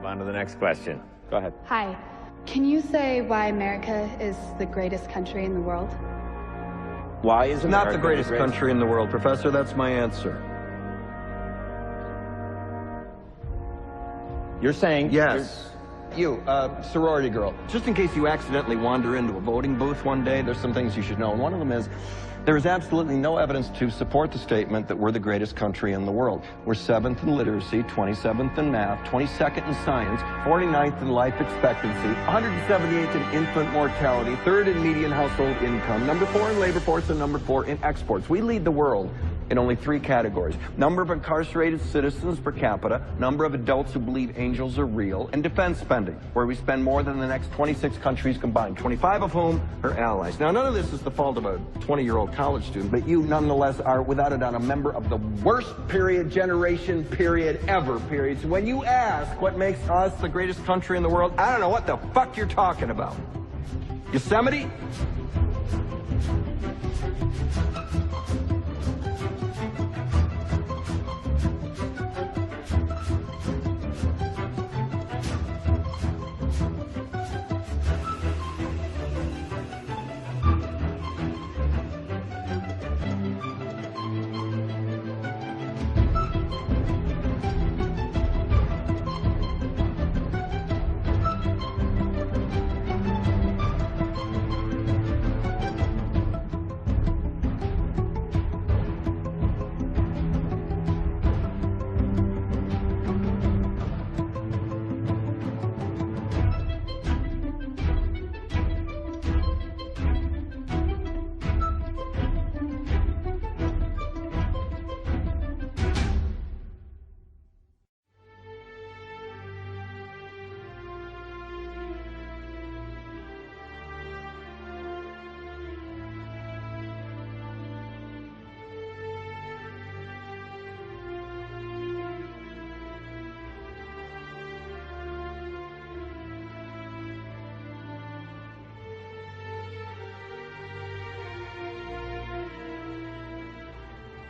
on to the next question. Go ahead. Hi. Can you say why America is the greatest country in the world? Why is America not the greatest country in the world, Professor? That's my answer. You're saying... Yes. You, sorority girl, just in case you accidentally wander into a voting booth one day, there's some things you should know. And one of them is, there is absolutely no evidence to support the statement that we're the greatest country in the world. We're 7th in literacy, 27th in math, 22nd in science, 49th in life expectancy, 178th in infant mortality, 3rd in median household income, number 4 in labor force, and number 4 in exports. We lead the world in only 3 categories: number of incarcerated citizens per capita, number of adults who believe angels are real, and defense spending, where we spend more than the next 26 countries combined, 25 of whom are allies. Now, none of this is the fault of a 20-year-old college student, but you nonetheless are, without a doubt, a member of the worst generation ever. So when you ask what makes us the greatest country in the world, I don't know what the fuck you're talking about. Yosemite?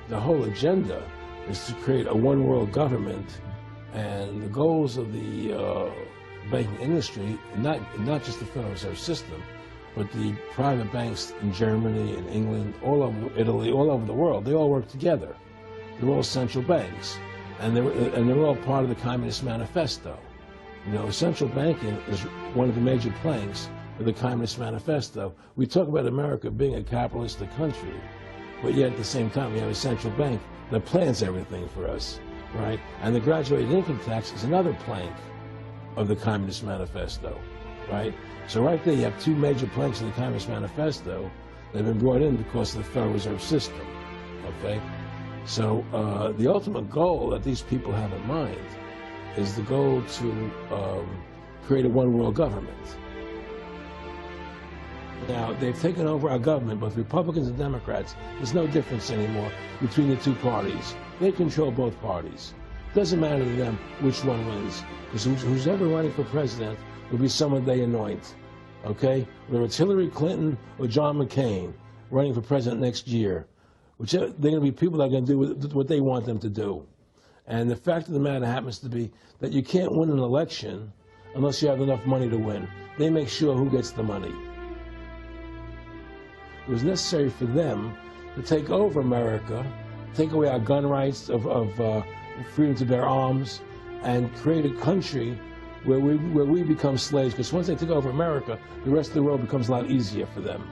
The whole agenda is to create a one-world government, and the goals of the banking industry, not just the Federal Reserve System, but the private banks in Germany and England, all over Italy, all over the world, they all work together. They're all central banks, and they're all part of the Communist Manifesto. You know, central banking is one of the major planks of the Communist Manifesto. We talk about America being a capitalistic country, but yet at the same time we have a central bank that plans everything for us, right? And the graduated income tax is another plank of the Communist Manifesto, right? So right there you have 2 major planks of the Communist Manifesto that have been brought in because of the Federal Reserve System, okay? So the ultimate goal that these people have in mind is the goal to create a one-world government. Now, they've taken over our government, both Republicans and Democrats. There's no difference anymore between the 2 parties. They control both parties. It doesn't matter to them which one wins, because who's ever running for president will be someone they anoint, okay? Whether it's Hillary Clinton or John McCain running for president next year, they're going to be people that are going to do what they want them to do. And the fact of the matter happens to be that you can't win an election unless you have enough money to win. They make sure who gets the money. It was necessary for them to take over America, take away our gun rights of freedom to bear arms, and create a country where we become slaves. Because once they take over America, the rest of the world becomes a lot easier for them.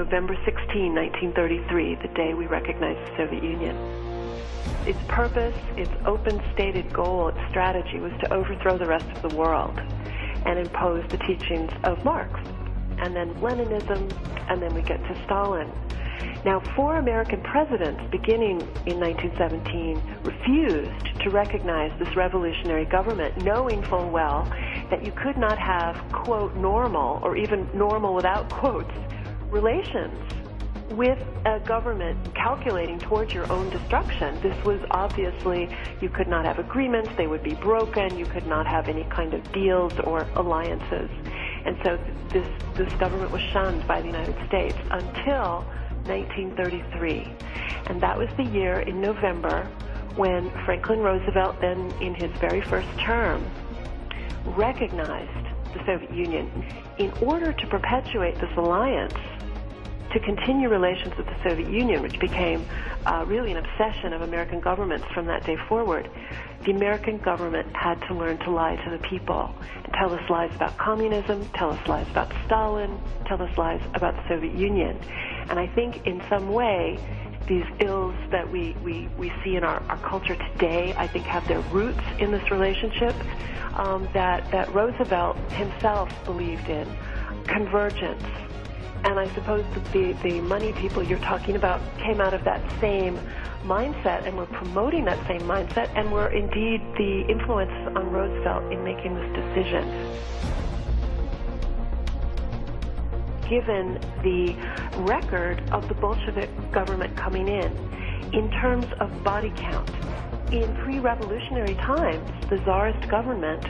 November 16, 1933, the day we recognized the Soviet Union. Its purpose, its open stated goal, its strategy was to overthrow the rest of the world and impose the teachings of Marx, and then Leninism, and then we get to Stalin. Now, 4 American presidents, beginning in 1917, refused to recognize this revolutionary government, knowing full well that you could not have, quote, normal, or even normal without quotes, relations with a government calculating towards your own destruction. This was obviously, you could not have agreements, they would be broken, you could not have any kind of deals or alliances. And so this government was shunned by the United States until 1933. And that was the year in November when Franklin Roosevelt, then in his very first term, recognized the Soviet Union. In order to perpetuate this alliance, to continue relations with the Soviet Union, which became really an obsession of American governments from that day forward, the American government had to learn to lie to the people and tell us lies about communism, tell us lies about Stalin, tell us lies about the Soviet Union. And I think in some way, these ills that we see in our culture today, I think have their roots in this relationship that Roosevelt himself believed in, convergence. And I suppose that the money people you're talking about came out of that same mindset and were promoting that same mindset and were indeed the influence on Roosevelt in making this decision. Given the record of the Bolshevik government coming in terms of body count, in pre-revolutionary times, the Tsarist government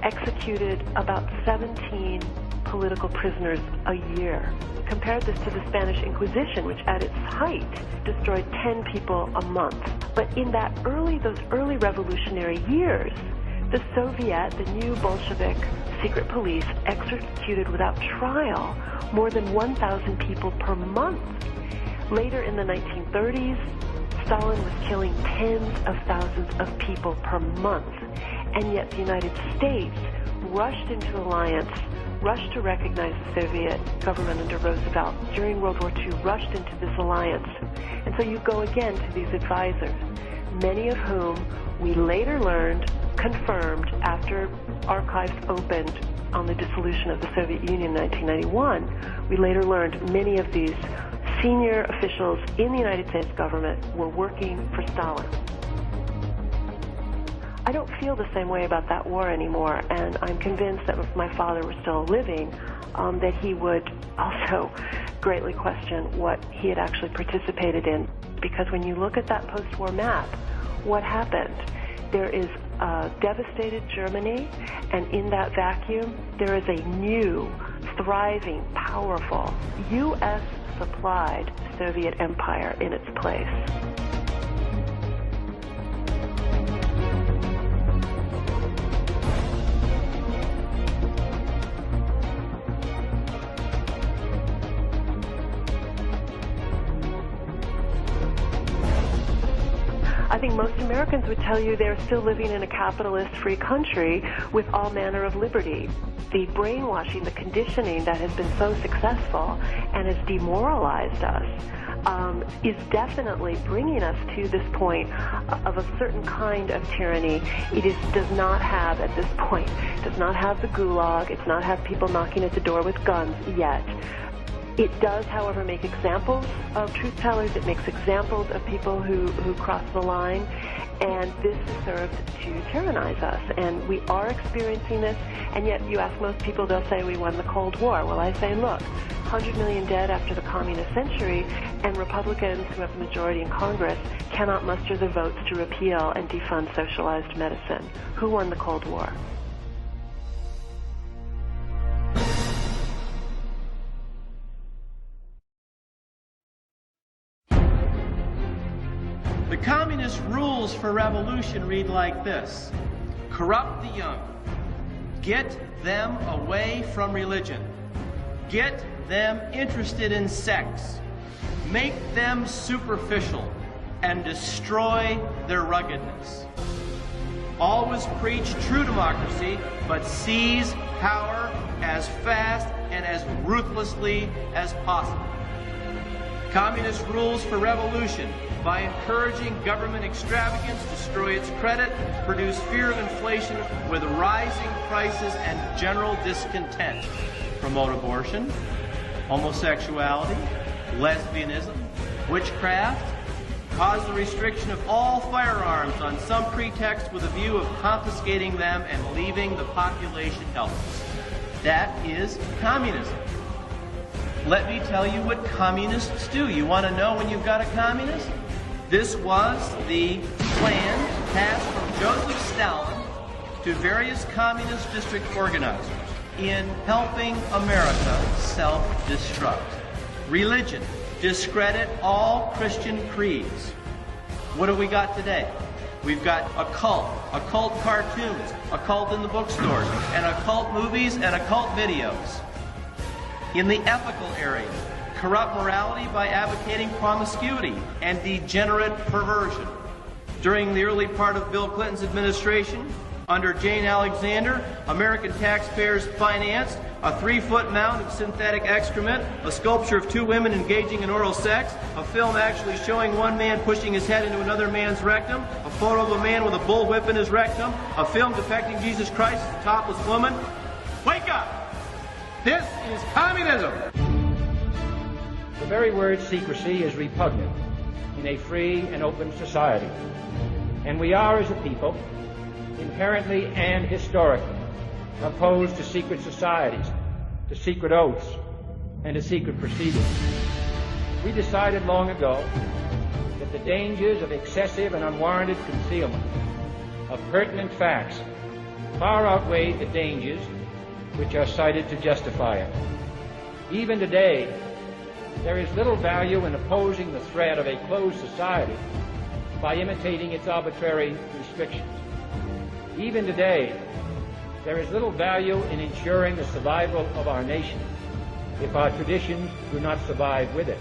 executed about 17 political prisoners a year. Compare this to the Spanish Inquisition, which at its height destroyed 10 people a month. But in those early revolutionary years, the Soviet, the new Bolshevik secret police, executed without trial more than 1,000 people per month. Later in the 1930s, Stalin was killing tens of thousands of people per month. And yet the United States rushed into alliance, rushed to recognize the Soviet government under Roosevelt during World War II, rushed into this alliance. And so you go again to these advisors, many of whom we later learned confirmed after archives opened on the dissolution of the Soviet Union in 1991. We later learned many of these senior officials in the United States government were working for Stalin. I don't feel the same way about that war anymore, and I'm convinced that if my father were still living, that he would also greatly question what he had actually participated in. Because when you look at that post-war map, what happened? There is a devastated Germany, and in that vacuum, there is a new, thriving, powerful, U.S.-supplied Soviet empire in its place. I think most Americans would tell you they're still living in a capitalist-free country with all manner of liberty. The brainwashing, the conditioning that has been so successful and has demoralized us is definitely bringing us to this point of a certain kind of tyranny. It does not have, at this point, does not have the gulag. It's not have people knocking at the door with guns yet. It does, however, make examples of truth tellers. It makes examples of people who cross the line, and this serves to tyrannize us. And we are experiencing this, and yet you ask most people, they'll say we won the Cold War. Well, I say, look, 100 million dead after the communist century, and Republicans who have the majority in Congress cannot muster the votes to repeal and defund socialized medicine. Who won the Cold War? The communist rules for revolution read like this: corrupt the young, get them away from religion, get them interested in sex, make them superficial, and destroy their ruggedness. Always preach true democracy, but seize power as fast and as ruthlessly as possible. Communist rules for revolution by encouraging government extravagance, destroy its credit, produce fear of inflation with rising prices and general discontent. Promote abortion, homosexuality, lesbianism, witchcraft, cause the restriction of all firearms on some pretext with a view of confiscating them and leaving the population helpless. That is communism. Let me tell you what communists do. You want to know when you've got a communist? This was the plan passed from Joseph Stalin to various communist district organizers in helping America self-destruct. Religion. Discredit all Christian creeds. What do we got today? We've got occult cartoons, occult in the bookstores, and occult movies and occult videos. In the ethical area, corrupt morality by advocating promiscuity and degenerate perversion. During the early part of Bill Clinton's administration, under Jane Alexander, American taxpayers financed a 3-foot mound of synthetic excrement, a sculpture of 2 women engaging in oral sex, a film actually showing one man pushing his head into another man's rectum, a photo of a man with a bullwhip in his rectum, a film depicting Jesus Christ as a topless woman. Wake up! This is communism! The very word secrecy is repugnant in a free and open society. And we are, as a people, inherently and historically opposed to secret societies, to secret oaths, and to secret proceedings. We decided long ago that the dangers of excessive and unwarranted concealment of pertinent facts far outweighed the dangers which are cited to justify it. Even today, there is little value in opposing the threat of a closed society by imitating its arbitrary restrictions. Even today, there is little value in ensuring the survival of our nation if our traditions do not survive with it.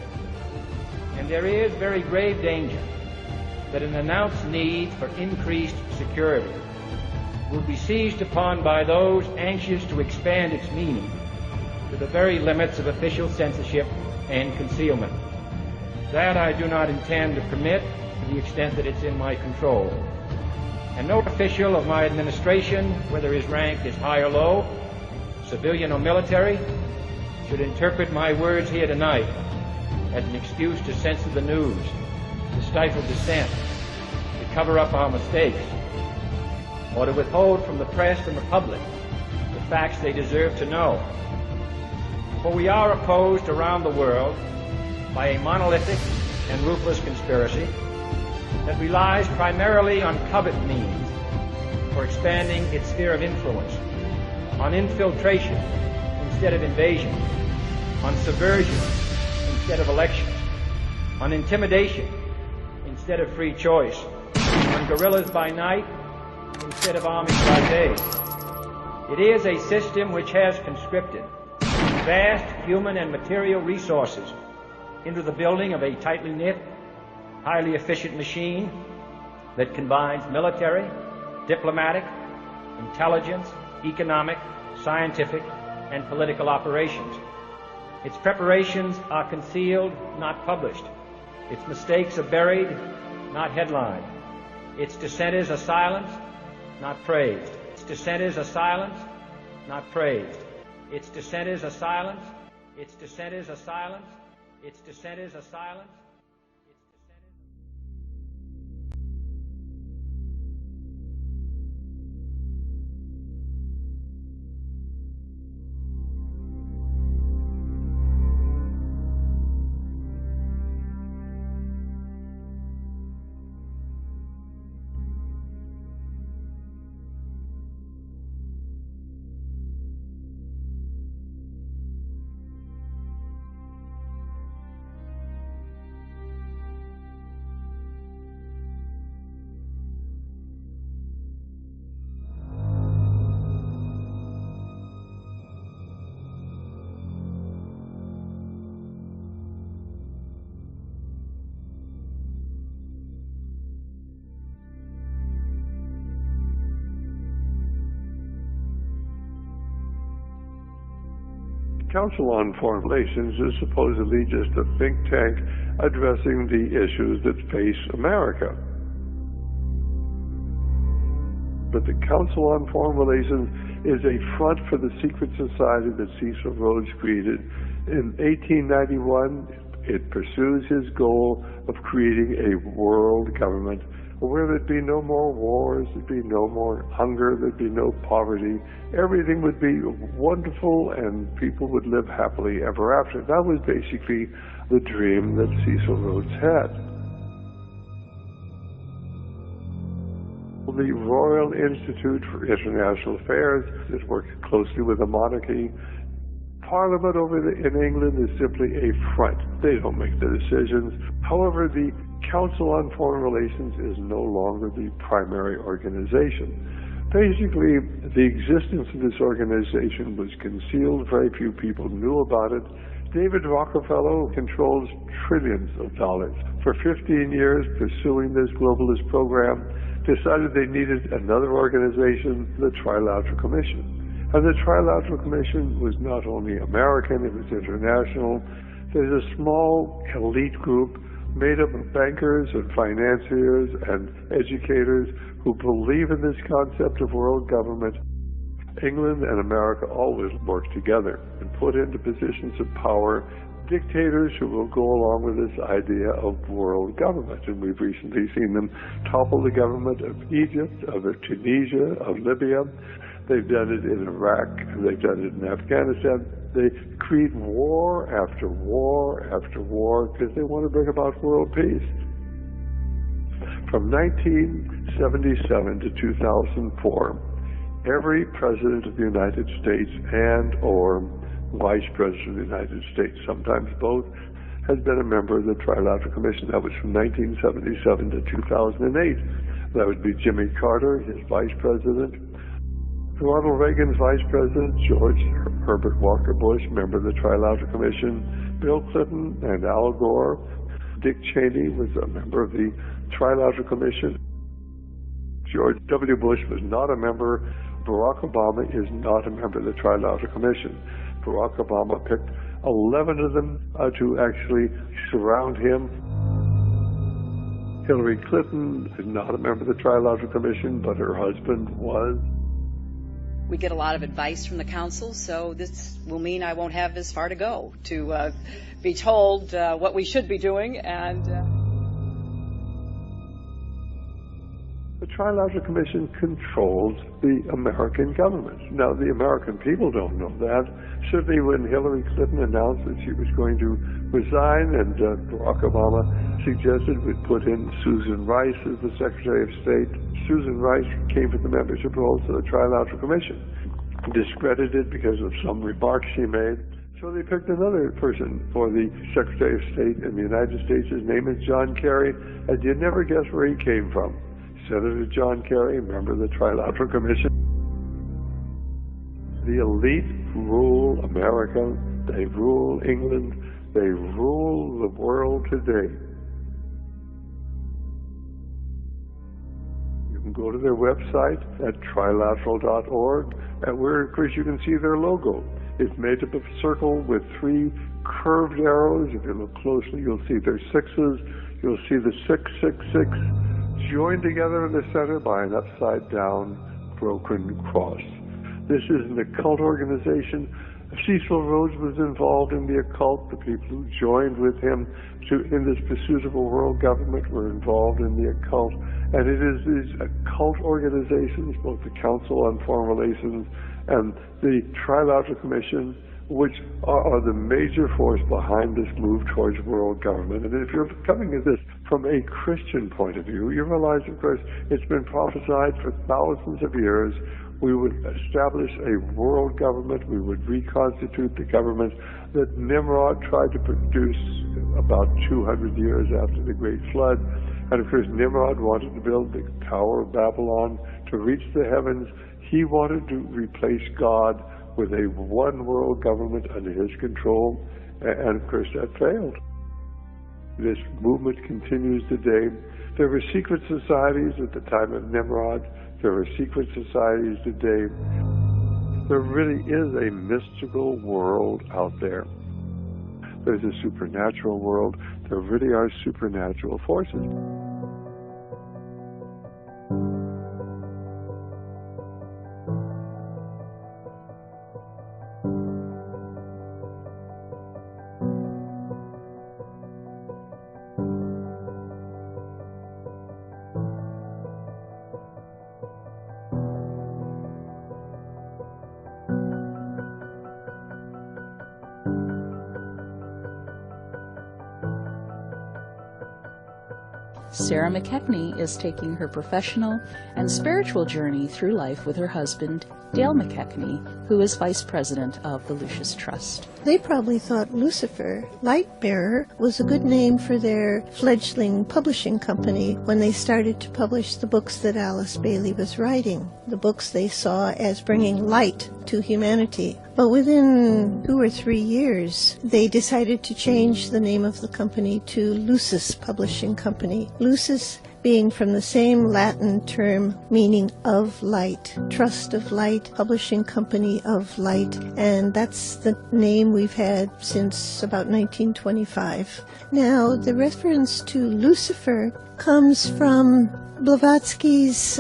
And there is very grave danger that an announced need for increased security will be seized upon by those anxious to expand its meaning to the very limits of official censorship and concealment. That I do not intend to permit to the extent that it's in my control. And no official of my administration, whether his rank is high or low, civilian or military, should interpret my words here tonight as an excuse to censor the news, to stifle dissent, to cover up our mistakes, or to withhold from the press and the public the facts they deserve to know. For we are opposed around the world by a monolithic and ruthless conspiracy that relies primarily on covert means for expanding its sphere of influence, on infiltration instead of invasion, on subversion instead of elections, on intimidation instead of free choice, on guerrillas by night instead of armies by day. It is a system which has conscripted vast human and material resources into the building of a tightly knit, highly efficient machine that combines military, diplomatic, intelligence, economic, scientific, and political operations. Its preparations are concealed, not published. Its mistakes are buried, not headlined. Its dissenters are silenced, not praised. Its dissenters are silenced, not praised. Its dissenters are silenced. Its dissenters are silenced. Its dissenters are silenced. Council on Foreign Relations is supposedly just a think tank addressing the issues that face America. But the Council on Foreign Relations is a front for the secret society that Cecil Rhodes created. In 1891, it pursues his goal of creating a world government where there'd be no more wars, there'd be no more hunger, there'd be no poverty. Everything would be wonderful and people would live happily ever after. That was basically the dream that Cecil Rhodes had. The Royal Institute for International Affairs, it works closely with the monarchy. Parliament in England is simply a front. They don't make the decisions. However, the Council on Foreign Relations is no longer the primary organization. Basically, the existence of this organization was concealed. Very few people knew about it. David Rockefeller controls trillions of dollars. For 15 years, pursuing this globalist program, decided they needed another organization, the Trilateral Commission. And the Trilateral Commission was not only American, it was international. There's a small elite group made up of bankers and financiers and educators who believe in this concept of world government. England and America always work together and put into positions of power dictators who will go along with this idea of world government. And we've recently seen them topple the government of Egypt, of Tunisia, of Libya. They've done it in Iraq, and they've done it in Afghanistan. They create war after war after war because they want to bring about world peace. From 1977 to 2004, every president of the United States and or vice president of the United States, sometimes both, has been a member of the Trilateral Commission. That was from 1977 to 2008. That would be Jimmy Carter, his vice president. Ronald Reagan's vice president, George Herbert Walker Bush, member of the Trilateral Commission. Bill Clinton and Al Gore. Dick Cheney was a member of the Trilateral Commission. George W. Bush was not a member. Barack Obama is not a member of the Trilateral Commission. Barack Obama picked 11 of them to actually surround him. Hillary Clinton is not a member of the Trilateral Commission, but her husband was. We get a lot of advice from the council, so this will mean I won't have as far to go to be told what we should be doing. And the Trilateral Commission controls the American government. Now, the American people don't know that. Certainly when Hillary Clinton announced that she was going to resign and Barack Obama suggested we'd put in Susan Rice as the Secretary of State, Susan Rice came for the membership roles of the Trilateral Commission, discredited because of some remarks she made. So they picked another person for the Secretary of State in the United States. His name is John Kerry, and you'd never guess where he came from. Senator John Kerry, member of the Trilateral Commission. The elite rule America, they rule England, they rule the world today. You can go to their website at trilateral.org, and where, of course, you can see their logo. It's made up of a circle with 3 curved arrows. If you look closely, you'll see their sixes. You'll see the 666 joined together in the center by an upside-down broken cross. This is an occult organization. Cecil Rhodes was involved in the occult. The people who joined with him in this pursuit of a world government were involved in the occult. And it is these occult organizations, both the Council on Foreign Relations and the Trilateral Commission, which are the major force behind this move towards world government. And if you're coming at this from a Christian point of view, you realize, of course, it's been prophesied for thousands of years. We would establish a world government. We would reconstitute the government that Nimrod tried to produce about 200 years after the Great Flood. And of course, Nimrod wanted to build the Tower of Babylon to reach the heavens. He wanted to replace God with a one world government under his control, and of course that failed. This movement continues today. There were secret societies at the time of Nimrod. There are secret societies today. There really is a mystical world out there. there's a supernatural world. There really are supernatural forces. Sarah McKechnie is taking her professional and spiritual journey through life with her husband, Dale McKechnie, who is vice president of the Lucis Trust. They probably thought Lucifer, light bearer, was a good name for their fledgling publishing company when they started to publish the books that Alice Bailey was writing, the books they saw as bringing light to humanity. But within 2 or 3 years, they decided to change the name of the company to Lucis Publishing Company. Lucis being from the same Latin term meaning of light, Trust of Light, Publishing Company of Light, and that's the name we've had since about 1925. Now, the reference to Lucifer comes from Blavatsky's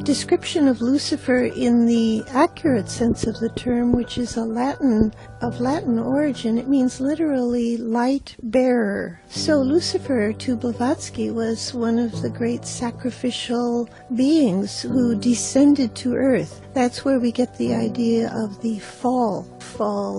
description of Lucifer in the accurate sense of the term, which is of Latin origin. It means literally light bearer. So Lucifer, to Blavatsky, was one of the great sacrificial beings who descended to earth. That's where we get the idea of the fall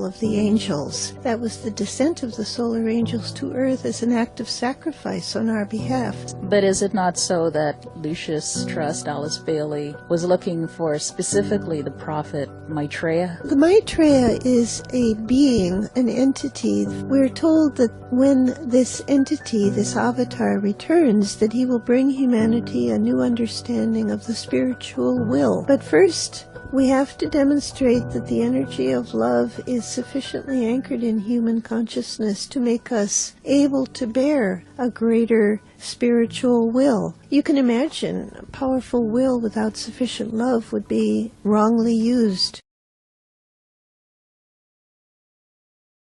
of the angels. That was the descent of the solar angels to earth as an act of sacrifice on our behalf. But is it not so that Lucis Trust, Alice Bailey, was looking for specifically the prophet Maitreya? The Maitreya is a being, an entity. We're told that when this entity, this avatar, returns, that he will bring humanity a new understanding of the spiritual will. But first, we have to demonstrate that the energy of love is sufficiently anchored in human consciousness to make us able to bear a greater spiritual will. You can imagine a powerful will without sufficient love would be wrongly used.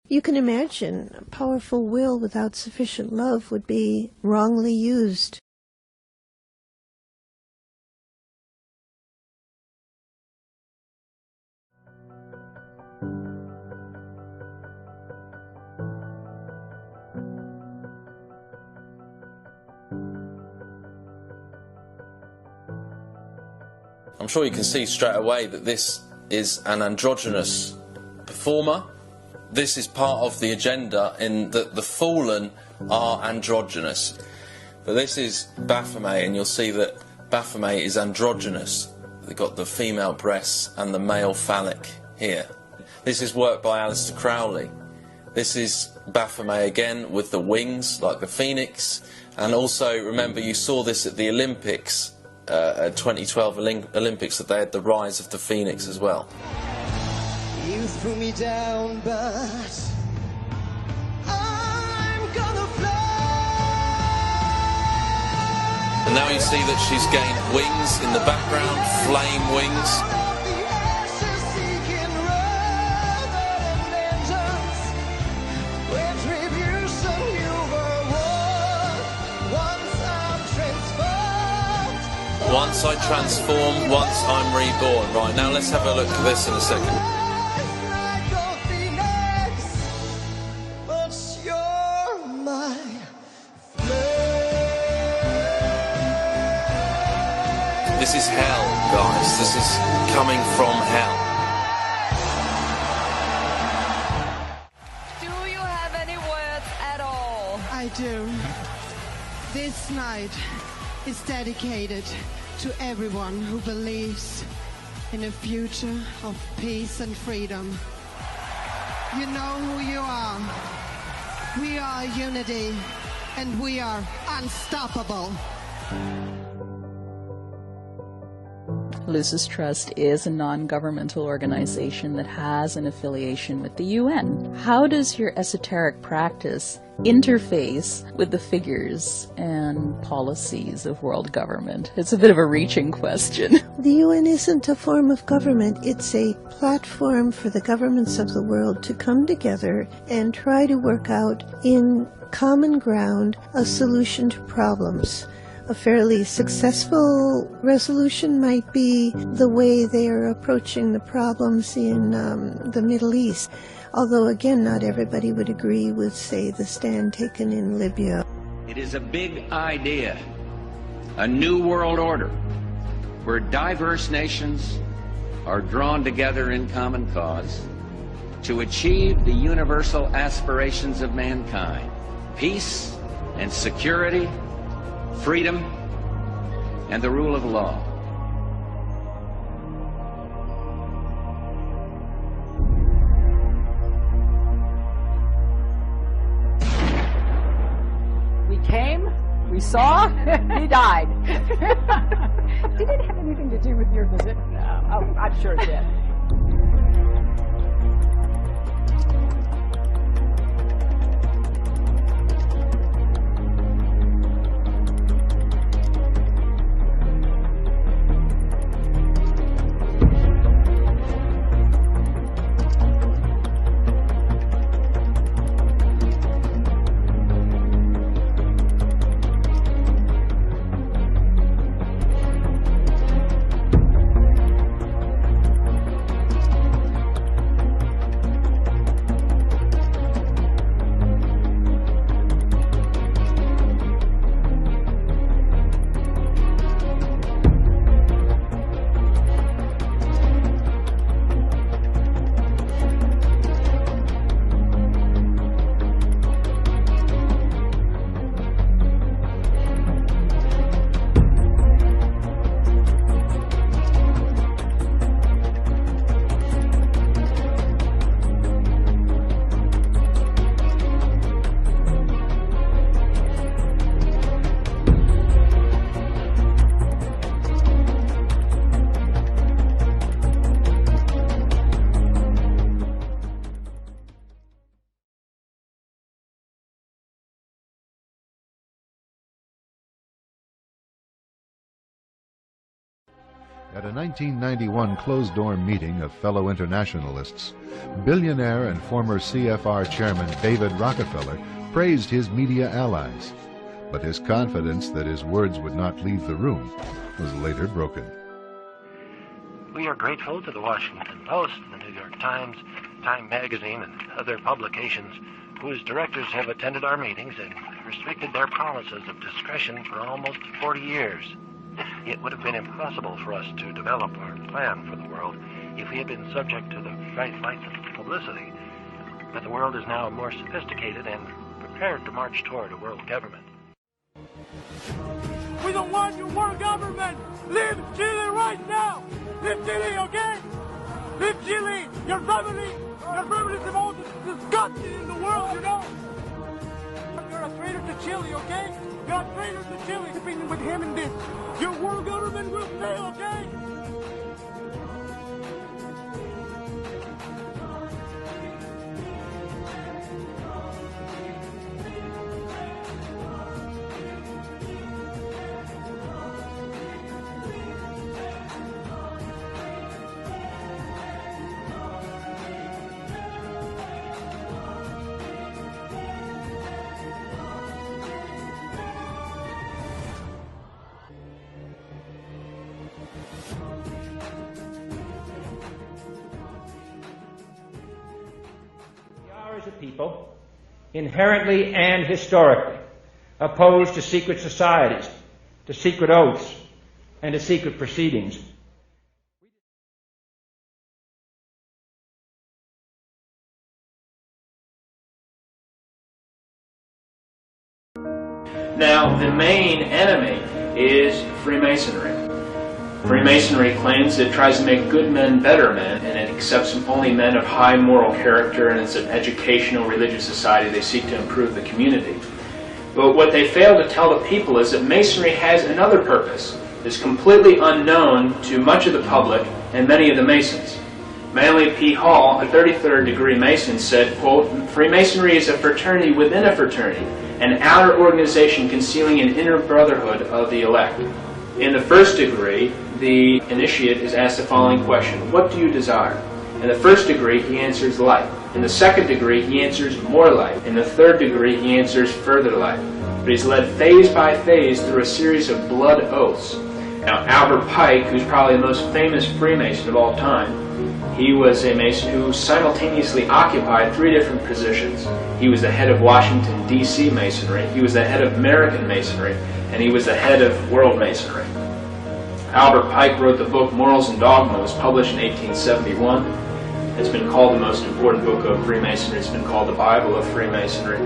You can imagine a powerful will without sufficient love would be wrongly used. I'm sure you can see straight away that this is an androgynous performer. This is part of the agenda in that the fallen are androgynous. But this is Baphomet, and you'll see that Baphomet is androgynous. They've got the female breasts and the male phallic here. This is work by Aleister Crowley. This is Baphomet again with the wings like the phoenix. And also, remember, you saw this at the Olympics, 2012 Olympics, that they had the rise of the phoenix as well. You threw me down, but I'm gonna fly. And now you see that she's gained wings in the background, flame wings. Once I transform, once I'm reborn. Right, now let's have a look at this in a second. This is hell, guys. This is coming from hell. Do you have any words at all? I do. This night is dedicated to everyone who believes in a future of peace and freedom. You know who you are. We are unity, and we are unstoppable. Lucis Trust is a non-governmental organization that has an affiliation with the UN. How does your esoteric practice interface with the figures and policies of world government? It's a bit of a reaching question. The UN isn't a form of government. It's a platform for the governments of the world to come together and try to work out in common ground a solution to problems. A fairly successful resolution might be the way they are approaching the problems in the Middle East. Although, again, not everybody would agree with, say, the stand taken in Libya. It is a big idea, a new world order, where diverse nations are drawn together in common cause to achieve the universal aspirations of mankind: peace and security, freedom, and the rule of law. We came, we saw, he died. Did it have anything to do with your visit? Oh, I'm sure it did. At a 1991 closed-door meeting of fellow internationalists, billionaire and former CFR chairman David Rockefeller praised his media allies. But his confidence that his words would not leave the room was later broken. We are grateful to the Washington Post, the New York Times, Time Magazine, and other publications whose directors have attended our meetings and restricted their promises of discretion for almost 40 years. It would have been impossible for us to develop our plan for the world if we had been subject to the bright lights of publicity. But the world is now more sophisticated and prepared to march toward a world government. We don't want your world government! Leave Chile right now! Leave Chile, okay? Leave Chile! Your family is the most disgusting in the world, you know? You're a traitor to Chile, okay? You're a traitor to Chile, keeping with him in this. Your world government will fail, okay? As a people, inherently and historically, opposed to secret societies, to secret oaths, and to secret proceedings. Now, the main enemy is Freemasonry. Freemasonry claims it tries to make good men better men, and it accepts only men of high moral character, and it's an educational religious society. They seek to improve the community. But what they fail to tell the people is that Masonry has another purpose. is completely unknown to much of the public and many of the Masons. Manly P. Hall, a 33rd degree Mason, said, quote, "Freemasonry is a fraternity within a fraternity, an outer organization concealing an inner brotherhood of the elect." In the first degree, the initiate is asked the following question: what do you desire? In the first degree, he answers light. In the second degree, he answers more light. In the third degree, he answers further light. But he's led phase by phase through a series of blood oaths. Now, Albert Pike, who's probably the most famous Freemason of all time, he was a Mason who simultaneously occupied 3 different positions. He was the head of Washington, D.C. Masonry, he was the head of American Masonry, and he was the head of World Masonry. Albert Pike wrote the book Morals and Dogma. It was published in 1871. It's been called the most important book of Freemasonry. It's been called the Bible of Freemasonry.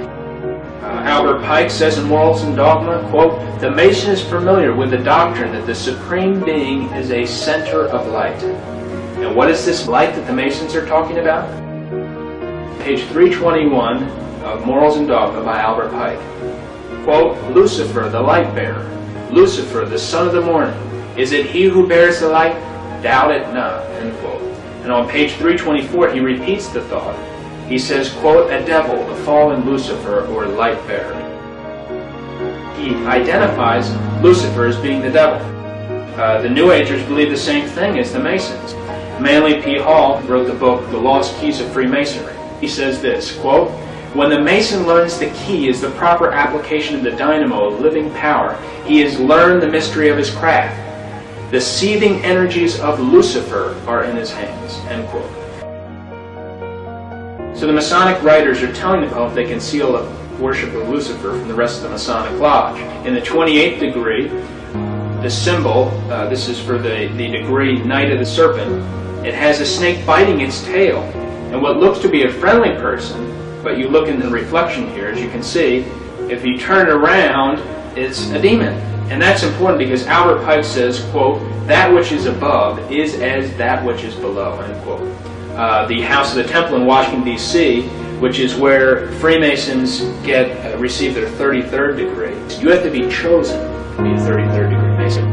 Albert Pike says in Morals and Dogma, quote, "The Mason is familiar with the doctrine that the Supreme Being is a center of light." And what is this light that the Masons are talking about? Page 321 of Morals and Dogma by Albert Pike. Quote, "Lucifer, the light bearer, Lucifer, the son of the morning, is it he who bears the light? Doubt it not." End quote. And on page 324, he repeats the thought. He says, quote, "A devil, the fallen Lucifer, or light bearer." He identifies Lucifer as being the devil. The New Agers believe the same thing as the Masons. Manly P. Hall wrote the book, The Lost Keys of Freemasonry. He says this, quote, "When the Mason learns the key is the proper application of the dynamo of living power, he has learned the mystery of his craft. The seething energies of Lucifer are in his hands." End quote. So the Masonic writers are telling the public they conceal the worship of Lucifer from the rest of the Masonic Lodge. In the 28th degree, the symbol, this is for the degree Knight of the Serpent, it has a snake biting its tail. And what looks to be a friendly person, but you look in the reflection here, as you can see, if you turn around, it's a demon. And that's important because Albert Pike says, quote, "That which is above is as that which is below," end quote. The House of the Temple in Washington, D.C., which is where Freemasons receive their 33rd degree. You have to be chosen to be a 33rd degree Mason.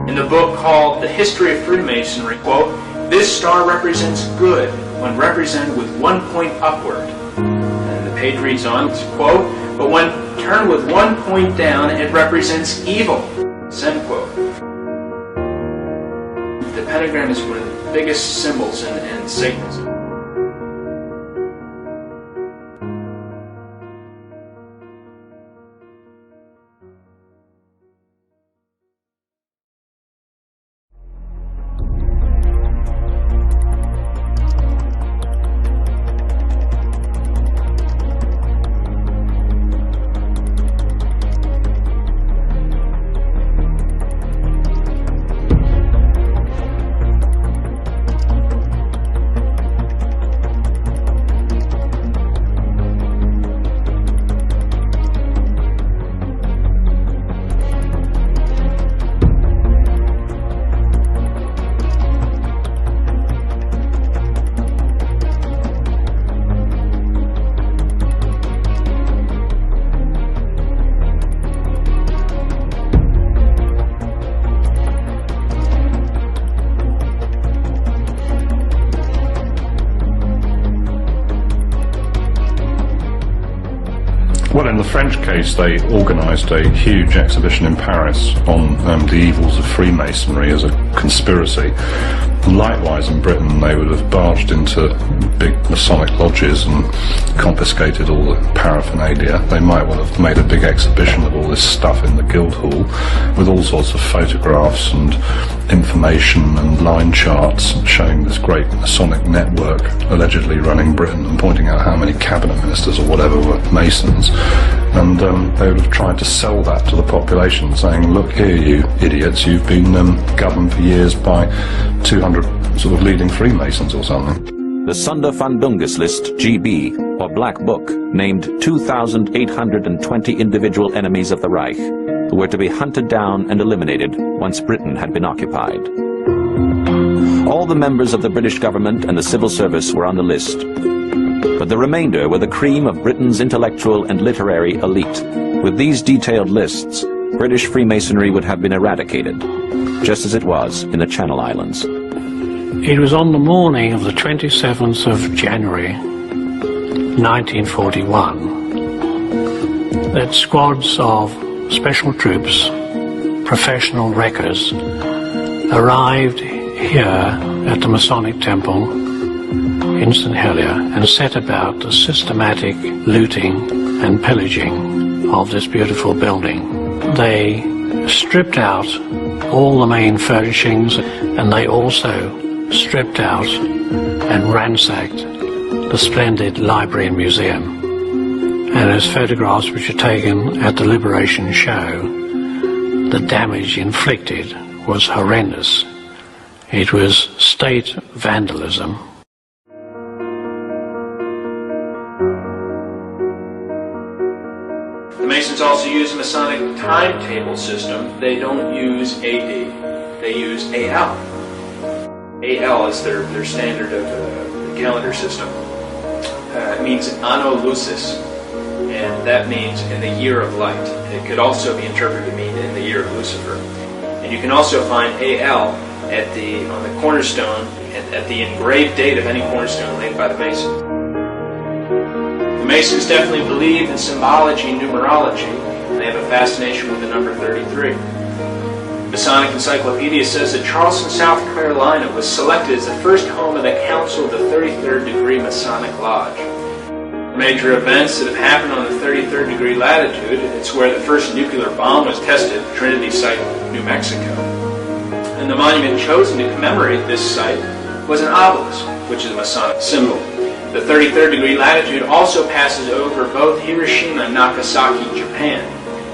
In the book called The History of Freemasonry, quote, "This star represents good when represented with 1 point upward." And the page reads on, quote, "But when turned with 1 point down, it represents evil." End quote. The pentagram is one of the biggest symbols in Satanism. Well, in the French case, they organised a huge exhibition in Paris on the evils of Freemasonry as a conspiracy. Likewise, in Britain, they would have barged into big Masonic lodges and confiscated all the paraphernalia. They might well have made a big exhibition of all this stuff in the Guildhall with all sorts of photographs and information and line charts showing this great Masonic network allegedly running Britain and pointing out how many cabinet ministers or whatever were Masons. And they would have tried to sell that to the population, saying, "Look here, you idiots, you've been governed for years by 200 sort of leading Freemasons or something." The Sonderfundungeslist, GB, or Black Book, named 2,820 individual enemies of the Reich, who were to be hunted down and eliminated once Britain had been occupied. All the members of the British government and the civil service were on the list. But the remainder were the cream of Britain's intellectual and literary elite. With these detailed lists, British Freemasonry would have been eradicated, just as it was in the Channel Islands. It was on the morning of the 27th of January 1941 that squads of special troops, professional wreckers, arrived here at the Masonic Temple in St. Helier and set about the systematic looting and pillaging of this beautiful building. They stripped out all the main furnishings, and they also stripped out and ransacked the splendid library and museum. And as photographs which are taken at the Liberation Show, the damage inflicted was horrendous. It was state vandalism. The Masons also use a Masonic timetable system. They don't use AD, they use AL. AL is their standard of the calendar system. It means Anno Lucis, and that means in the year of light. It could also be interpreted to mean in the year of Lucifer. And you can also find AL on the cornerstone, at the engraved date of any cornerstone laid by the Mason. The Masons definitely believe in symbology and numerology, and they have a fascination with the number 33. Masonic Encyclopedia says that Charleston, South Carolina was selected as the first home of the Council of the 33rd Degree Masonic Lodge. Major events that have happened on the 33rd degree latitude, it's where the first nuclear bomb was tested, Trinity Site, New Mexico. And the monument chosen to commemorate this site was an obelisk, which is a Masonic symbol. The 33rd degree latitude also passes over both Hiroshima and Nagasaki, Japan.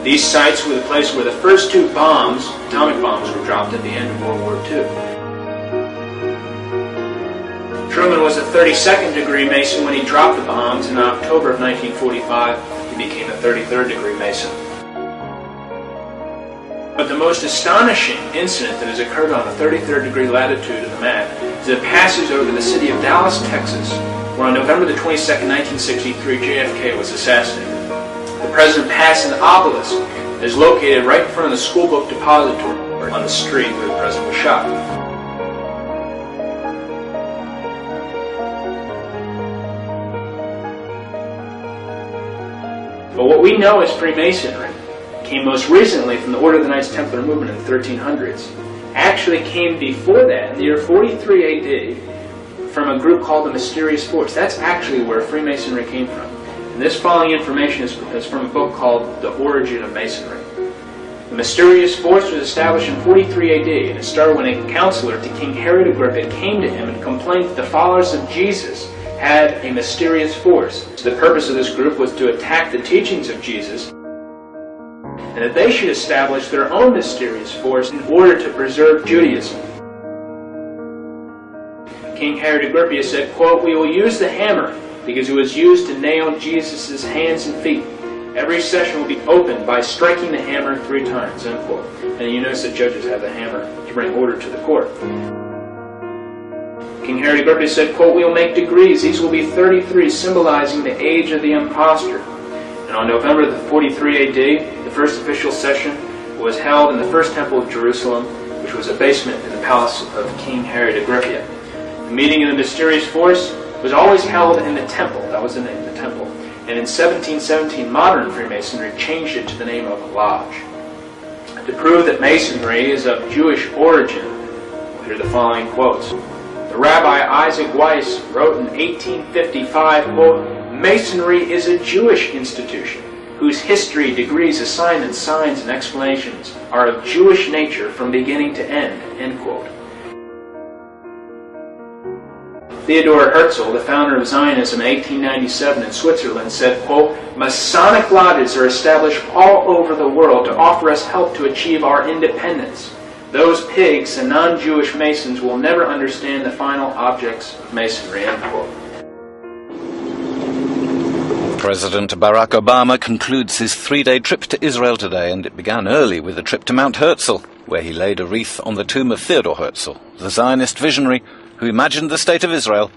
These sites were the place where the first two bombs, atomic bombs, were dropped at the end of World War II. Truman was a 32nd degree Mason when he dropped the bombs. In October of 1945, he became a 33rd degree Mason. But the most astonishing incident that has occurred on the 33rd degree latitude of the map is that it passes over the city of Dallas, Texas, where on November the 22nd, 1963, JFK was assassinated. The president passed an obelisk that is located right in front of the school book depository on the street where the president was shot. But what we know as Freemasonry came most recently from the Order of the Knights Templar movement in the 1300s. Actually came before that, in the year 43 AD, from a group called the Mysterious Force. That's actually where Freemasonry came from. And this following information is from a book called The Origin of Masonry. The Mysterious Force was established in 43 AD, and it started when a counselor to King Herod Agrippa came to him and complained that the followers of Jesus had a mysterious force. So the purpose of this group was to attack the teachings of Jesus, and that they should establish their own mysterious force in order to preserve Judaism. King Herod Agrippa said, quote, "We will use the hammer because it was used to nail Jesus' hands and feet. Every session will be opened by striking the hammer 3 times," end quote. And you notice that judges have the hammer to bring order to the court. King Herod Agrippa said, quote, "We will make degrees. These will be 33, symbolizing the age of the impostor." And on November the 43 AD, the first official session was held in the First Temple of Jerusalem, which was a basement in the palace of King Herod Agrippa. The meeting of the Mysterious Force was always held in the temple. That was the name, the temple. And in 1717, modern Freemasonry changed it to the name of lodge. To prove that Masonry is of Jewish origin, here are the following quotes. The Rabbi Isaac Weiss wrote in 1855, quote, "Masonry is a Jewish institution whose history, degrees, assignments, signs, and explanations are of Jewish nature from beginning to end," end quote. Theodor Herzl, the founder of Zionism in 1897 in Switzerland, said, quote, "Masonic lodges are established all over the world to offer us help to achieve our independence. Those pigs and non-Jewish Masons will never understand the final objects of Masonry," end quote. President Barack Obama concludes his 3-day trip to Israel today, and it began early with a trip to Mount Herzl. where he laid a wreath on the tomb of Theodor Herzl, the Zionist visionary who imagined the State of Israel,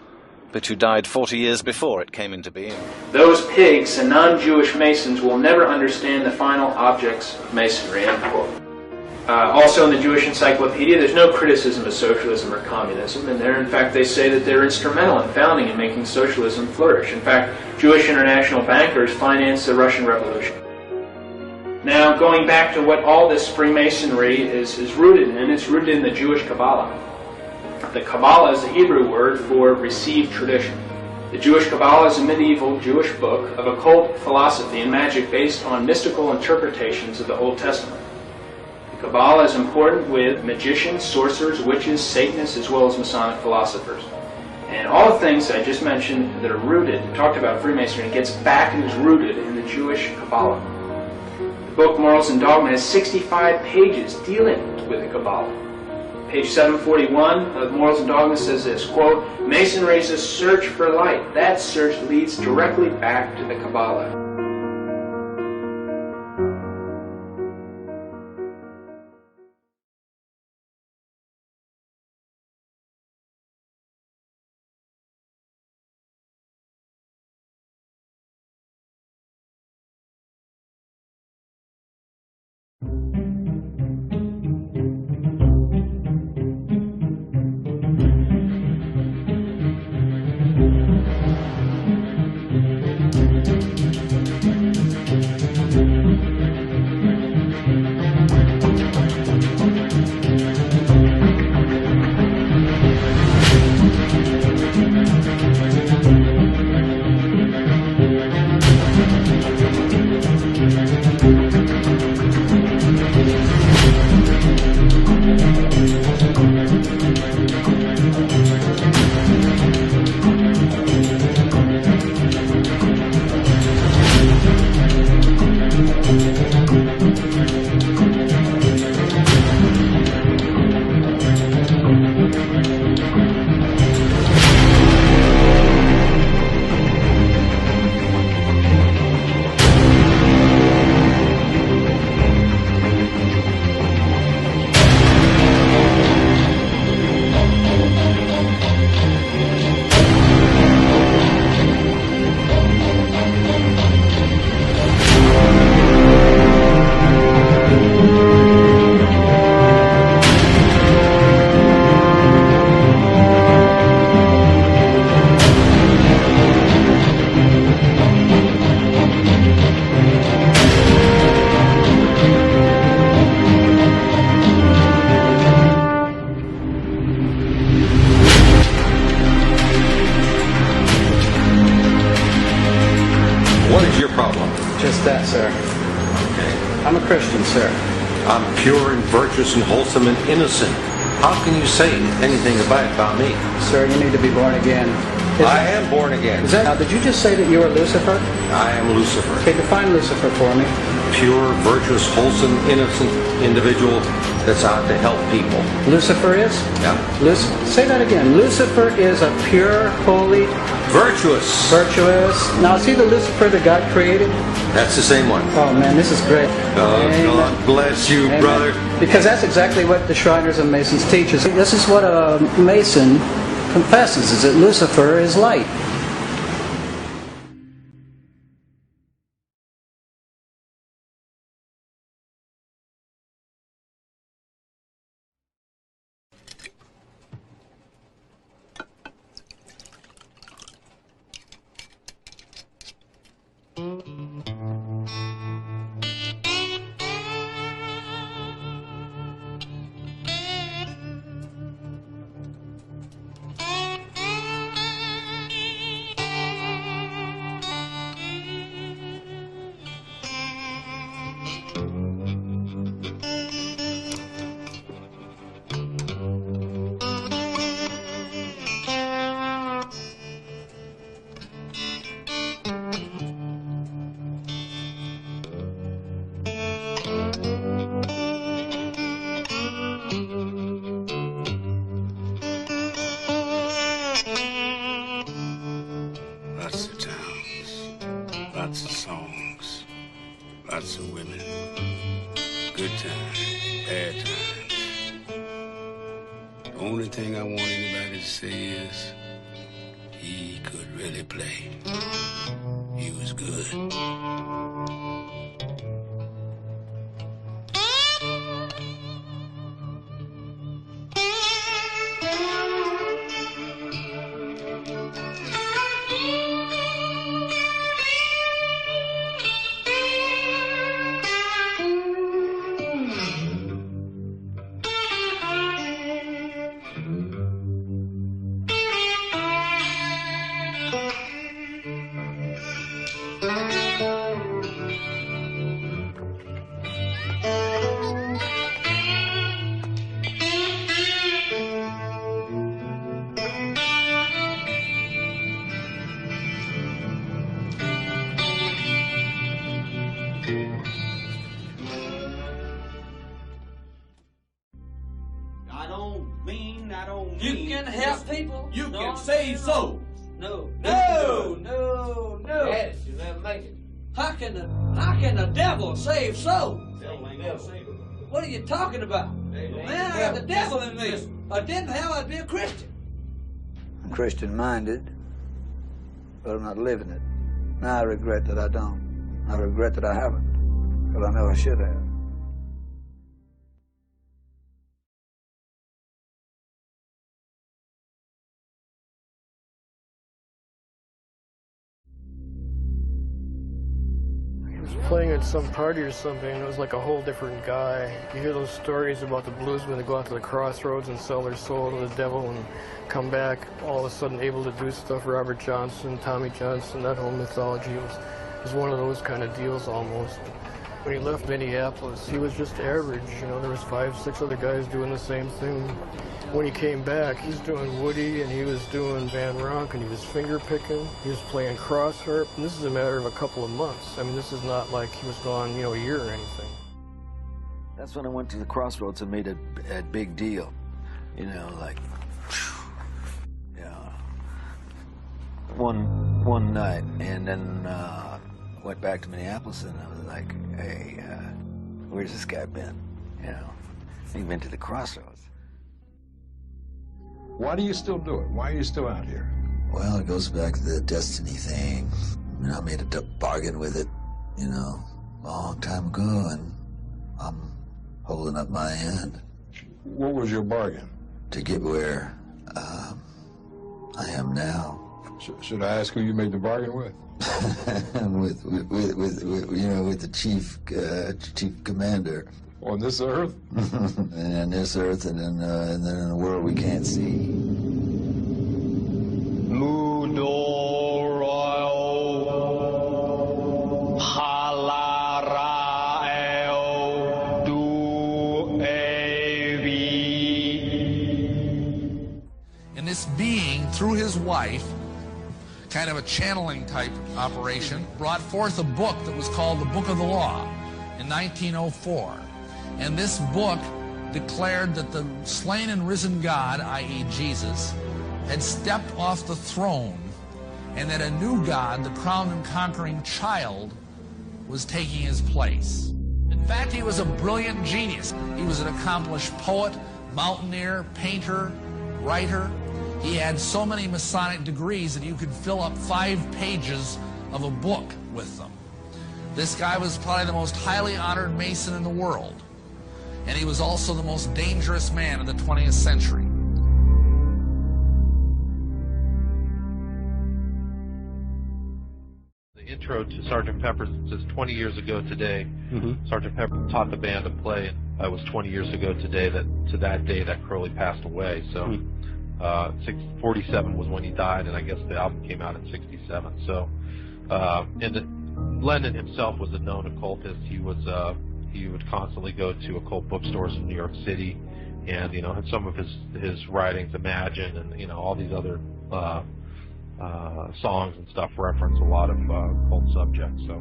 but who died 40 years before it came into being. Those pigs and non-Jewish Masons will never understand the final objects of Masonry, end quote. Also in the Jewish Encyclopedia, there's no criticism of socialism or communism, and there, in fact, they say that they're instrumental in founding and making socialism flourish. In fact, Jewish international bankers financed the Russian Revolution. Now, going back to what all this Freemasonry is rooted in, it's rooted in the Jewish Kabbalah. The Kabbalah is the Hebrew word for received tradition. The Jewish Kabbalah is a medieval Jewish book of occult philosophy and magic based on mystical interpretations of the Old Testament. Kabbalah is important with magicians, sorcerers, witches, Satanists, as well as Masonic philosophers. And all the things I just mentioned that are rooted, talked about Freemasonry, gets back and is rooted in the Jewish Kabbalah. The book Morals and Dogma has 65 pages dealing with the Kabbalah. Page 741 of Morals and Dogma says this, quote, Masonry is a search for light. That search leads directly back to the Kabbalah. Just that, sir. Okay. I'm a Christian, sir. I'm pure and virtuous and wholesome and innocent. How can you say anything about me? Sir, you need to be born again. I am born again. Now, did you just say that you are Lucifer? I am Lucifer. Okay, define Lucifer for me. Pure, virtuous, wholesome, innocent individual that's out to help people. Lucifer is? Yeah. Say that again. Lucifer is a pure, holy... Virtuous. Virtuous. Now, is he the Lucifer that God created? That's the same one. Oh, man, this is great. Oh, God bless you, Amen. brother. Because that's exactly what the Shriners and Masons teach us. This is what a Mason confesses, is that Lucifer is light. Lots of towns, lots of songs, lots of women, good times, bad times. Only thing I want anybody to say is he could really play. He was good. You can help people. You can save souls. No. Yes, you never make it. How can the devil save souls? What are you talking about? Man, I got the devil in me. If I didn't have, I'd be a Christian. I'm Christian-minded, but I'm not living it. Now I regret that I don't. I regret that I haven't, because I know I should have. Playing at some party or something, it was like a whole different guy. You hear those stories about the bluesmen that go out to the crossroads and sell their soul to the devil and come back all of a sudden able to do stuff. Robert Johnson, Tommy Johnson, that whole mythology was one of those kind of deals almost. When he left Minneapolis, he was just average. You know, there was 5, 6 other guys doing the same thing. When he came back, he's doing Woody, and he was doing Van Ronk, and he was finger picking. He was playing cross harp, and this is a matter of a couple of months. I mean, this is not like he was gone, you know, a year or anything. That's when I went to the crossroads and made a big deal. You know, like, yeah. One night, and then went back to Minneapolis, and I was like, hey, where's this guy been? You know, he'd been to the crossroads. Why do you still do it? Why are you still out here? Well, it goes back to the destiny thing. I mean, I made a bargain with it, you know, a long time ago, and I'm holding up my end. What was your bargain? To get where I am now. Should I ask who you made the bargain with? with the chief commander. On this earth? And on this earth, and then in a world we can't see. And this being, through his wife, kind of a channeling type operation, brought forth a book that was called the Book of the Law in 1904. And this book declared that the slain and risen God, i.e. Jesus, had stepped off the throne, and that a new God, the crowned and conquering child, was taking his place. In fact, he was a brilliant genius. He was an accomplished poet, mountaineer, painter, writer. He had so many Masonic degrees that you could fill up 5 pages of a book with them. This guy was probably the most highly honored Mason in the world. And he was also the most dangerous man of the 20th century. The intro to Sgt. Pepper's says 20 years ago today. Sgt. Pepper taught the band to play. It was 20 years ago today that day that Crowley passed away. So 47 was when he died, and I guess the album came out in 67. So Lennon himself was a known occultist. He would constantly go to occult bookstores in New York City, and had some of his writings, Imagine, and all these other songs and stuff reference a lot of occult subjects. So.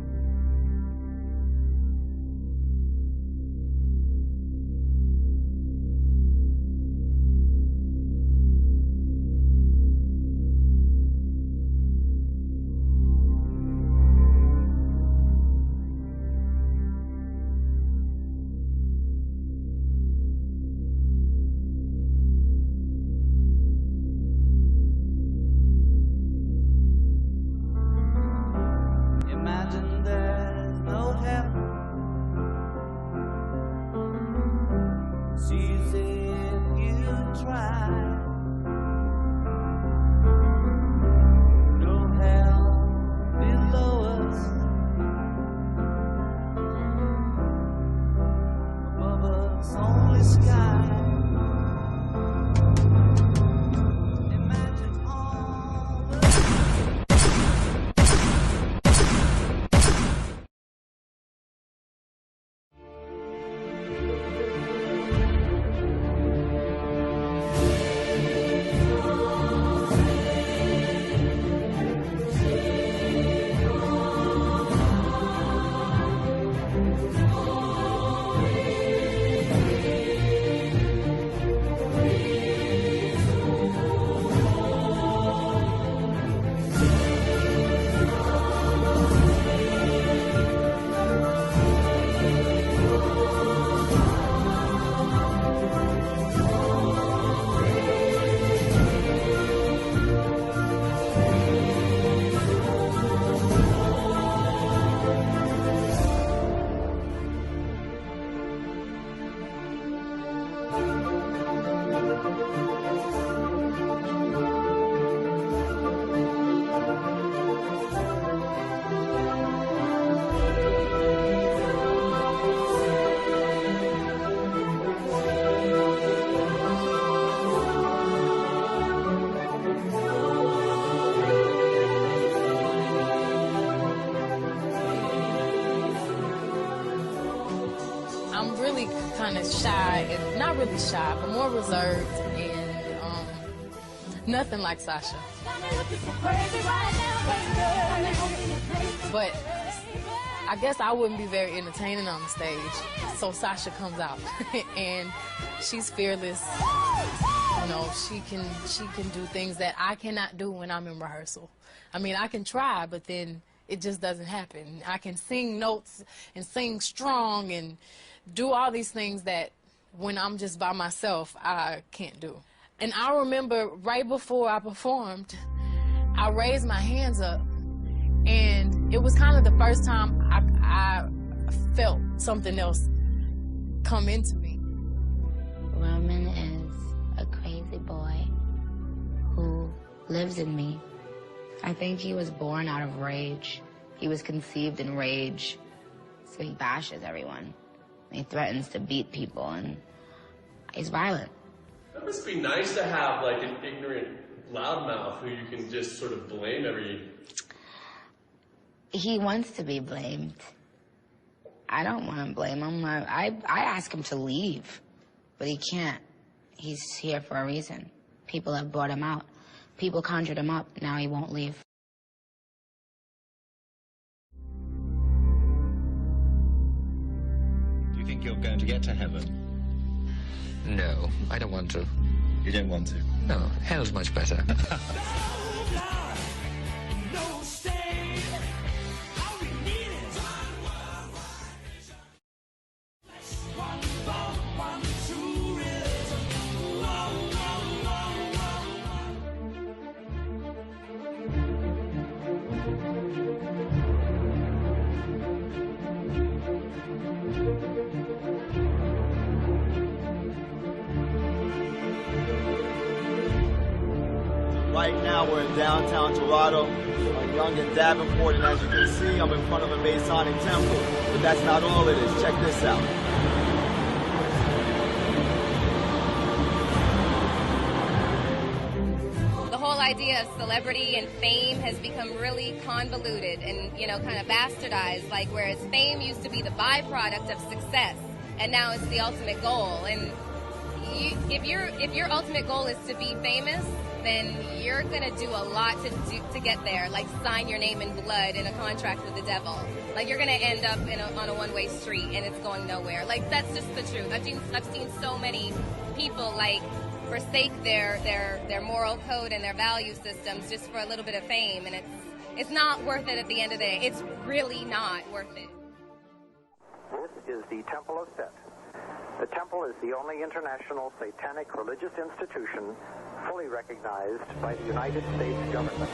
really kind of shy, and not really shy, but more reserved, and nothing like Sasha. But I guess I wouldn't be very entertaining on the stage, so Sasha comes out, and she's fearless. You know, she can do things that I cannot do when I'm in rehearsal. I mean, I can try, but then it just doesn't happen. I can sing notes and sing strong and do all these things that when I'm just by myself, I can't do. And I remember right before I performed, I raised my hands up, and it was kind of the first time I felt something else come into me. Roman is a crazy boy who lives in me. I think he was born out of rage. He was conceived in rage, so he bashes everyone. He threatens to beat people, and he's violent. That must be nice to have, like, an ignorant loudmouth who you can just sort of blame every... He wants to be blamed. I don't want to blame him. I ask him to leave, but he can't. He's here for a reason. People have brought him out. People conjured him up. Now he won't leave. Do you think you're going to get to heaven? No, I don't want to. You don't want to? No, hell's much better. Right now we're in downtown Toronto, on Yonge and Davenport, and as you can see, I'm in front of a Masonic temple. But that's not all it is. Check this out. The whole idea of celebrity and fame has become really convoluted and, you know, kind of bastardized, like whereas fame used to be the byproduct of success, and now it's the ultimate goal. And if your ultimate goal is to be famous, then you're gonna do a lot to get there, like sign your name in blood in a contract with the devil. Like you're gonna end up on a one-way street and it's going nowhere. Like that's just the truth. I've seen so many people like forsake their moral code and their value systems just for a little bit of fame, and it's not worth it at the end of the day. It's really not worth it. This is the Temple of Set. The temple is the only international satanic religious institution fully recognized by the United States government.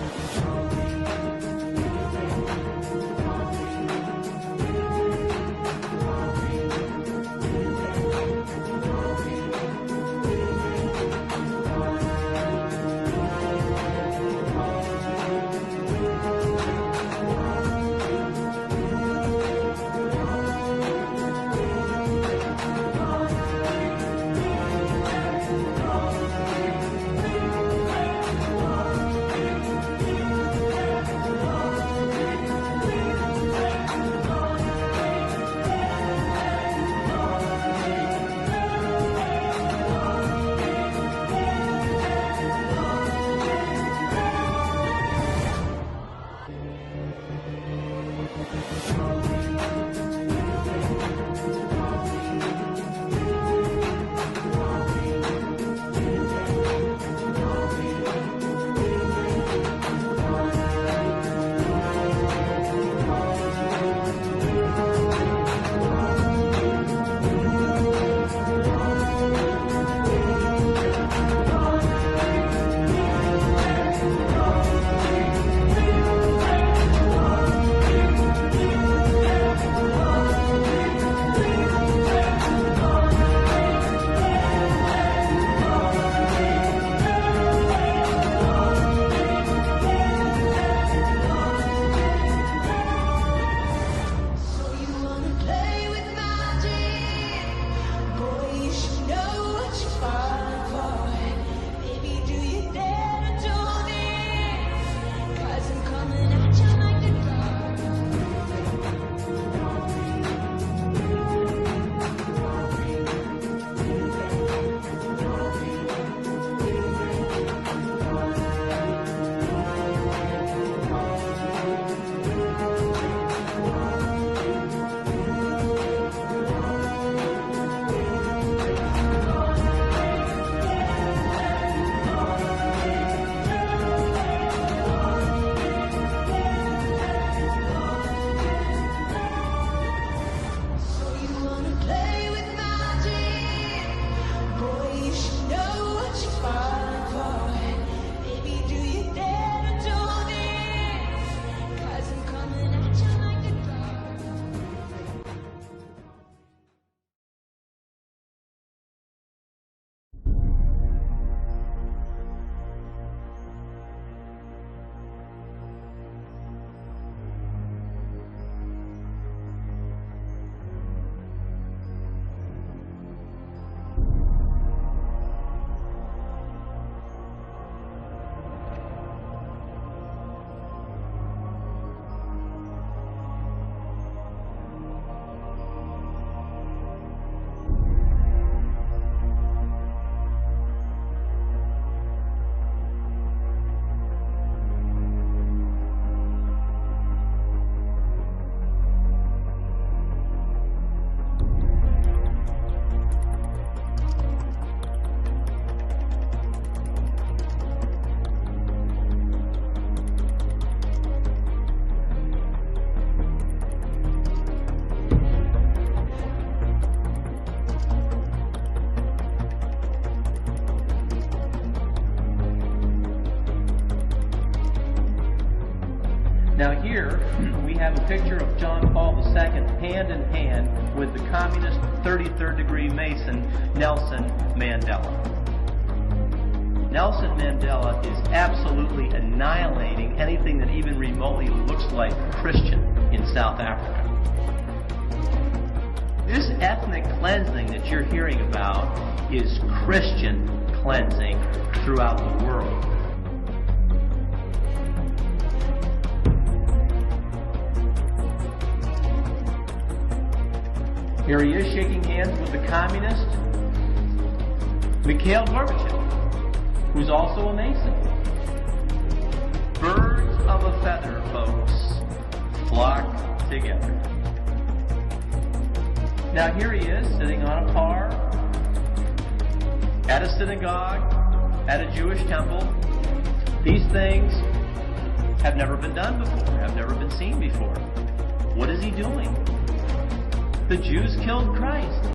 we have a picture of John Paul II hand in hand with the communist 33rd degree Mason, Nelson Mandela. Nelson Mandela is absolutely annihilating anything that even remotely looks like Christian in South Africa. This ethnic cleansing that you're hearing about is Christian cleansing throughout the world. Here he is shaking hands with the communist Mikhail Gorbachev, who's also a Mason. Birds of a feather, folks, flock together. Now here he is sitting on a car at a synagogue, at a Jewish temple. These things have never been done before, have never been seen before. What is he doing? The Jews killed Christ.